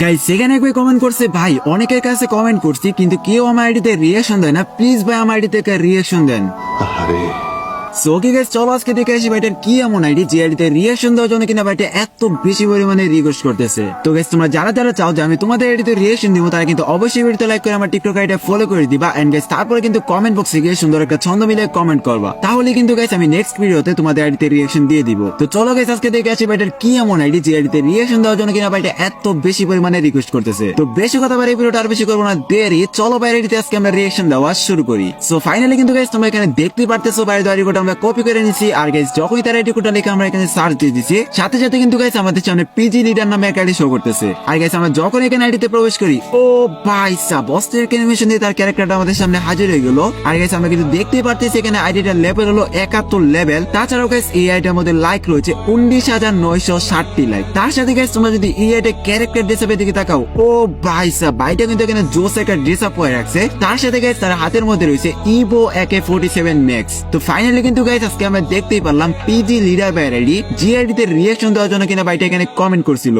Guys সেখানে একবার comment করছে, ভাই অনেকের কাছে কমেন্ট করছি কিন্তু কেউ আমার আইডিতে রিয়াকশন দেয় না, প্লিজ ভাই আমার আইডি থেকে রিয়াকশন দেন। আরে সো ওকে গাইস, চলো আজকে দেখে আসি ভাইটার কি এমন আইডি যে আইডিতে রিয়াকশন দেওয়ার জন্য কিনা ভাইটা এত বেশি পরিমাণে রিকোয়েস্ট করতেছে। তো গাইস তোমরা যারা যারা চাও যে আমি তোমাদের আইডিতে রিয়াকশন দিব, তারা কিন্তু অবশ্যই ভিডিওতে লাইক করে আমার টিকটক আইডিটা ফলো করে দিবা। এন্ড গাইস তারপরে কিন্তু কমেন্ট বক্সে গিয়ে সুন্দর একটা ছন্দ মিলে কমেন্ট করবা, তাহলে কিন্তু গাইস আমি নেক্সট ভিডিওতে তোমাদের আইডিতে রিয়াকশন দিয়ে দিব। তো চলো গাইস আজকে দেখে আসি ভাইটার কি এমন আইডি যে আইডিতে রিয়াকশন দেওয়ার জন্য কিনা ভাইটা এত বেশি পরিমাণে রিকোয়েস্ট করতেছে। তো বেশি কথা বাড়ি ভিডিওটা আর বেশি করবো না, দেরি চলো ভাই আইডিতে আজকে আমরা রিয়াকশন দেওয়া শুরু করি। সো ফাইনালি কিন্তু গাইস তোমরা এখানে দেখতে পারতেছো বাইরের আইডি কোড আমরা কপি করে নিছি। আর গাইস যখনই তার আইডি কোডটা লিখে আমরা এখানে সার্চ দিয়ে দিছি, সাথে সাথে কিন্তু গাইস আমাদের সামনে পিজি লিডার নামে একটা আইডি শো করতেছে। আর গাইস আমরা যখন এখানে আইডিতে প্রবেশ করি, ও ভাই সাব অস্থির অ্যানিমেশন দিয়ে তার ক্যারেক্টারটা আমাদের সামনে হাজির হয়ে গেল। আর গাইস আমরা কিন্তু দেখতে পারতেছি এখানে আইডিটার লেভেল হলো 71 লেভেল। তাছাড়াও গাইস এই আইডির মধ্যে লাইক রয়েছে 19,960 লাইক। তার সাথে গাইস তোমরা যদি এই আইডির ক্যারেক্টার ড্রেসআপের দিকে তাকাও, ও ভাই সাব ভাইটা কিন্তু এখানে জোস একটা ড্রেসআপ পরে রাখছে। তার সাথে গাইস তার হাতের মধ্যে রয়েছে ইভো AK-47 ম্যাক্স। তো ফাইনালি কিন্তু গাইস আজকে আমরা দেখতেই পারলাম পিজি লিডার ভাইয়ের আইডি, যে আইডিতে রিয়াকশন দেওয়ার জন্য কিনা ভাইটা এখানে কমেন্ট করছিল।